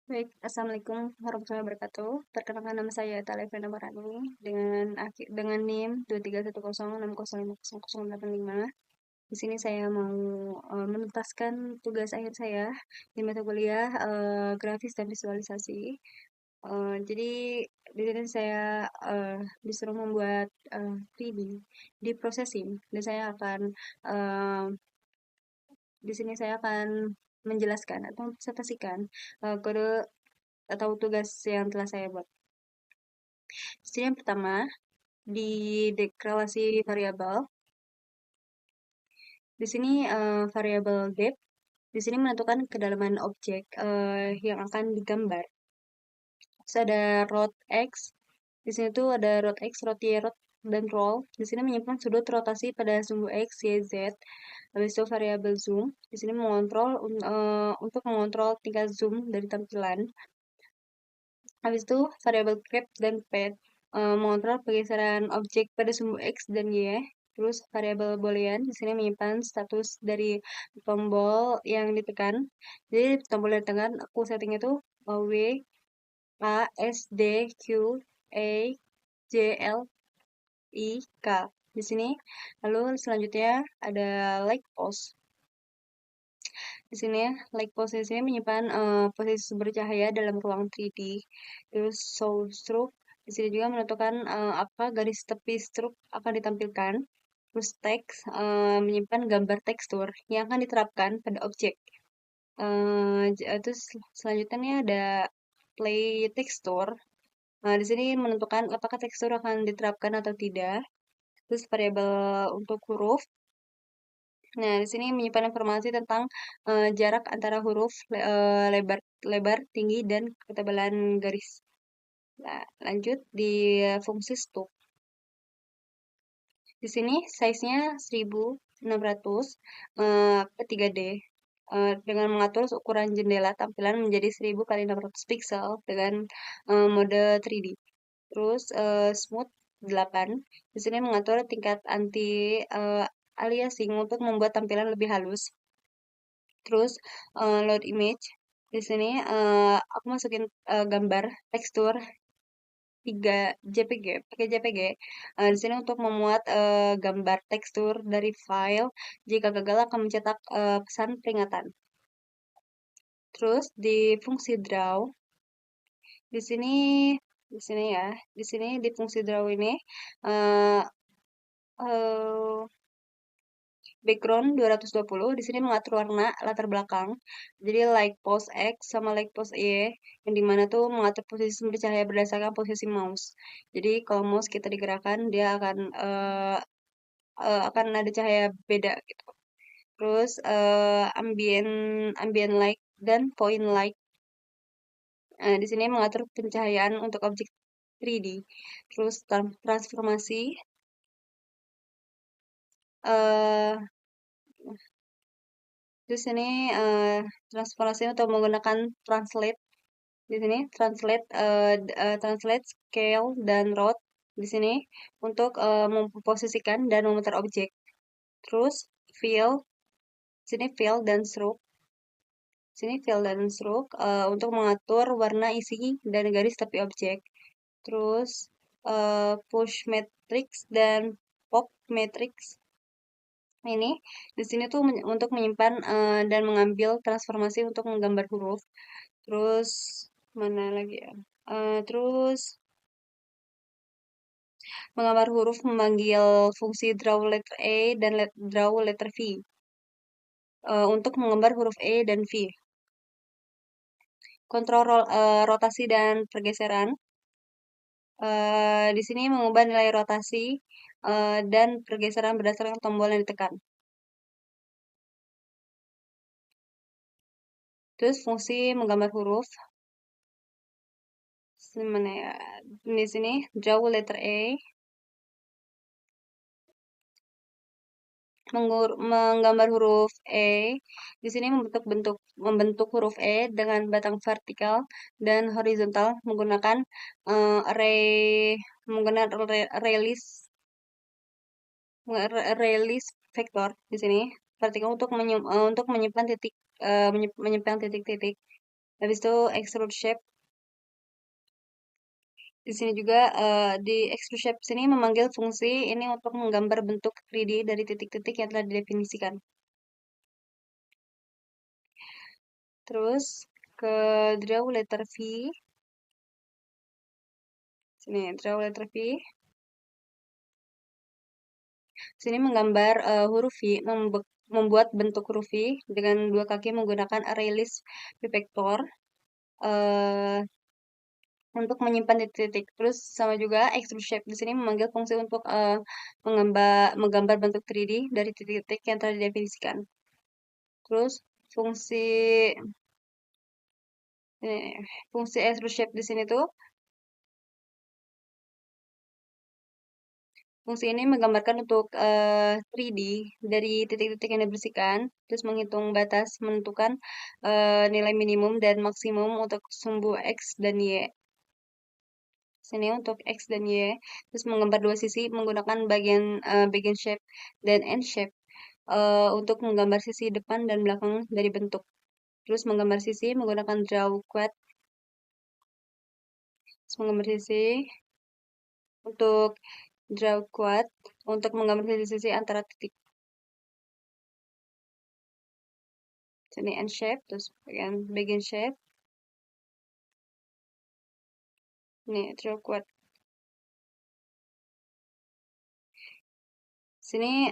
Baik, Assalamualaikum warahmatullahi wabarakatuh. Perkenalkan nama saya Talevina Nabarani dengan NIM 2310605085. Di sini saya mau menuntaskan tugas akhir saya di mata kuliah grafis dan visualisasi. Jadi di sini saya disuruh membuat 3D di processing dan saya akan eh, di sini saya akan menjelaskan atau presentasikan kode atau tugas yang telah saya buat. Jadi yang pertama, di deklarasi variabel, di sini variabel depth, di sini menentukan kedalaman objek yang akan digambar. Terus ada rot x, di sini tuh ada rot x, rot y, rot dan roll. Di sini menyimpan sudut rotasi pada sumbu x, y, z. Habis itu variabel zoom, di sini mengontrol untuk mengontrol tingkat zoom dari tampilan. Habis itu variabel grep dan pad mengontrol pergeseran objek pada sumbu x dan y. Terus variabel boolean di sini menyimpan status dari tombol yang ditekan. Jadi tombol yang ditekan aku setting itu w, a, s, d, q, a, j, l, i, k. Di sini lalu selanjutnya ada like pose. Di sini like posisinya menyimpan posisi sumber cahaya dalam ruang 3D. Terus show stroke di sini juga menentukan apa garis tepi stroke akan ditampilkan. Terus text menyimpan gambar tekstur yang akan diterapkan pada objek. Terus selanjutnya nih ada play tekstur. Nah, di sini menentukan apakah tekstur akan diterapkan atau tidak. Terus variabel untuk huruf. Nah, di sini menyimpan informasi tentang jarak antara huruf, lebar, tinggi, dan ketebalan garis. Nah, lanjut di fungsi stuk. Di sini size-nya 1600 ke 3D. Dengan mengatur ukuran jendela tampilan menjadi 1000 kali 600 pixel dengan mode 3D. Terus smooth 8. Di sini mengatur tingkat anti aliasing untuk membuat tampilan lebih halus. Terus load image. Di sini aku masukin gambar tekstur 3 JPG, pakai JPG. Di sini untuk memuat gambar tekstur dari file. Jika gagal akan mencetak pesan peringatan. Terus di fungsi draw, di sini ya, di sini di fungsi draw ini uh, uh, background 220 di sini mengatur warna latar belakang. Jadi like pose X sama like pose Y yang dimana tuh mengatur posisi sumber cahaya berdasarkan posisi mouse. Jadi kalau mouse kita digerakkan dia akan ada cahaya beda gitu. Terus ambient light dan point light. Di sini mengatur pencahayaan untuk objek 3D. Terus transformasi. Uh, Terus ini transformasi untuk menggunakan translate. Di sini translate scale dan route di sini untuk memposisikan dan memutar objek. Terus fill, sini fill dan stroke. Sini fill dan stroke untuk mengatur warna isi dan garis tepi objek. Terus push matrix dan pop matrix. Ini di sini tuh untuk menyimpan dan mengambil transformasi untuk menggambar huruf. Terus mana lagi ya? Terus menggambar huruf memanggil fungsi draw letter A dan draw letter V untuk menggambar huruf E dan V. Kontrol rotasi dan pergeseran. Di sini mengubah nilai rotasi dan pergeseran berdasarkan tombol yang ditekan. Terus fungsi menggambar huruf. Mana ya? Di sini draw letter A. Menggambar huruf E. Di sini membentuk huruf E dengan batang vertikal dan horizontal menggunakan release vektor di sini vertikal untuk menyimpan titik menyimpan titik-titik. Habis itu extrude shape. Di sini juga di extrude shape sini memanggil fungsi ini untuk menggambar bentuk 3D dari titik-titik yang telah didefinisikan. Terus ke draw letter V. Sini draw letter V. Sini menggambar huruf V, membuat bentuk huruf V dengan dua kaki menggunakan array list vector untuk menyimpan titik-titik. Terus sama juga extrude shape di sini memanggil fungsi untuk menggambar bentuk 3D dari titik-titik yang telah didefinisikan. Terus fungsi fungsi extrude shape di sini tuh fungsi ini menggambarkan untuk 3D dari titik-titik yang dibersihkan, terus menghitung batas, menentukan nilai minimum dan maksimum untuk sumbu X dan Y. Sini untuk X dan Y, terus menggambar dua sisi menggunakan bagian shape dan end shape untuk menggambar sisi depan dan belakang dari bentuk. Terus menggambar sisi menggunakan draw quad, terus menggambar sisi untuk draw quad untuk menggambar sisi-sisi antara titik. Sini end shape, terus bagian shape. Ini draw quad. Sini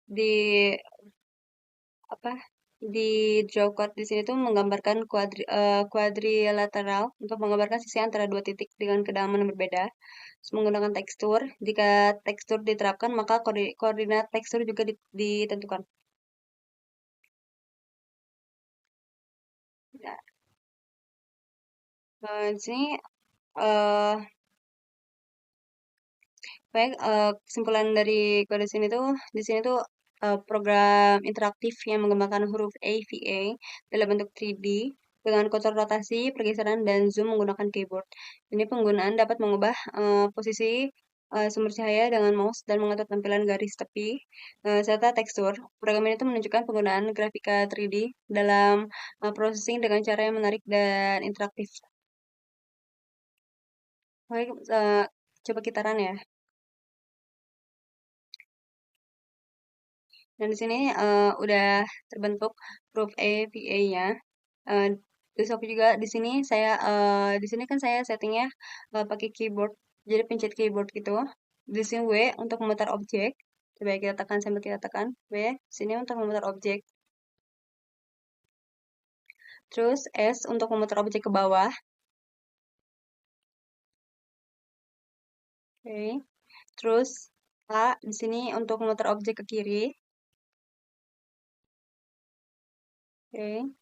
di apa di draw quad di sini tuh menggambarkan quadrilateral untuk menggambarkan sisi antara dua titik dengan kedalaman yang berbeda. Terus menggunakan tekstur. Jika tekstur diterapkan, maka koordinat tekstur juga ditentukan. Nah, di sini eh baik, kesimpulan dari kode di sini tuh program interaktif yang menggunakan huruf A, V, A dalam bentuk 3D dengan kontrol rotasi, pergeseran, dan zoom menggunakan keyboard. Ini penggunaan dapat mengubah posisi sumber cahaya dengan mouse dan mengatur tampilan garis tepi serta tekstur. Program ini tuh menunjukkan penggunaan grafika 3D dalam processing dengan cara yang menarik dan interaktif. Baik, coba kita run ya. Dan di sini udah terbentuk huruf E, V, A-nya. Eh, terus aku juga di sini di sini kan saya settingnya pakai keyboard, jadi pencet keyboard gitu. Di sini W untuk memutar objek. Coba kita tekan sambil kita tekan W. Sini untuk memutar objek. Terus S untuk memutar objek ke bawah. Oke. Terus A di sini untuk memutar objek ke kiri. Oke.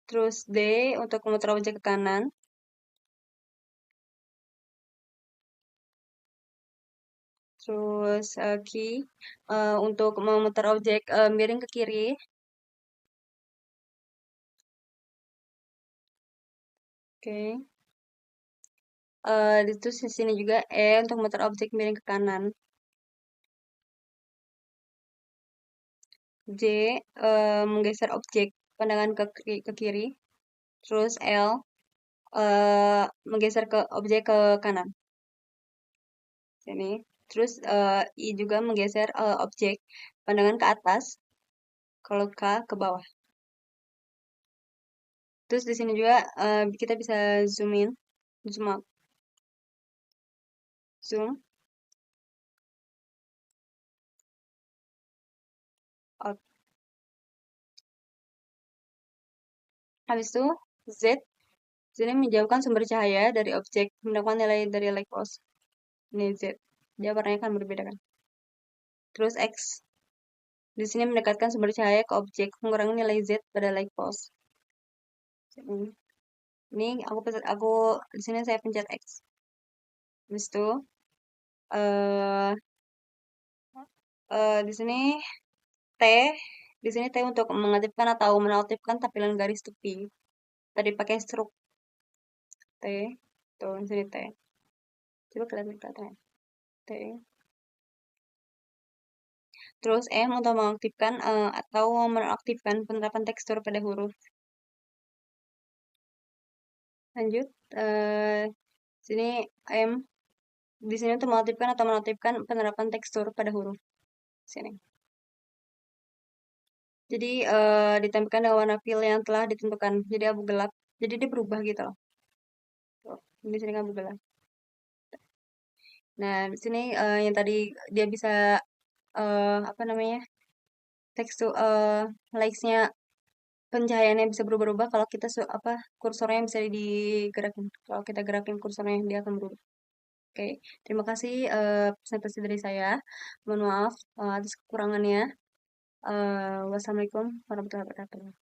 Terus D untuk memutar objek ke kanan. Terus key untuk memutar objek miring ke kiri. Oke. Itu di sini juga E untuk memutar objek miring ke kanan. J menggeser objek pandangan ke kiri. Terus L menggeser ke objek ke kanan. Sini. Terus I juga menggeser objek pandangan ke atas. Kalau K ke bawah. Terus di sini juga kita bisa zoom in, zoom out, zoom out. Habis itu Z sini menjauhkan sumber cahaya dari objek, mendapatkan nilai dari light pulse. Ini Z. Dia warnanya kan berbeda kan. Terus X. Di sini mendekatkan sumber cahaya ke objek, mengurangi nilai Z pada light pulse. Ini aku di sini saya pencet X. Habis itu eh di sini T, di sini T untuk mengaktifkan atau menonaktifkan tampilan garis tepi. Tadi pakai stroke T, tuh di sini T. Coba kelihatan ya. T. Terus M untuk mengaktifkan atau menonaktifkan penerapan tekstur pada huruf. Lanjut. Sini I'm di sini untuk mengaktifkan atau menonaktifkan penerapan tekstur pada huruf. Sini. Jadi ditempelkan dengan warna fill yang telah ditentukan. Jadi abu gelap. Jadi dia berubah gitu loh. Tuh, di sini kan abu gelap. Nah, di sini yang tadi dia bisa apa namanya? Tekstur likes-nya pencahayaannya bisa berubah-ubah kalau kita apa kursornya bisa digerakin. Kalau kita gerakin kursornya dia akan berubah. Oke, terima kasih presentasi dari saya. Mohon maaf atas kekurangannya. Wassalamualaikum warahmatullahi wabarakatuh.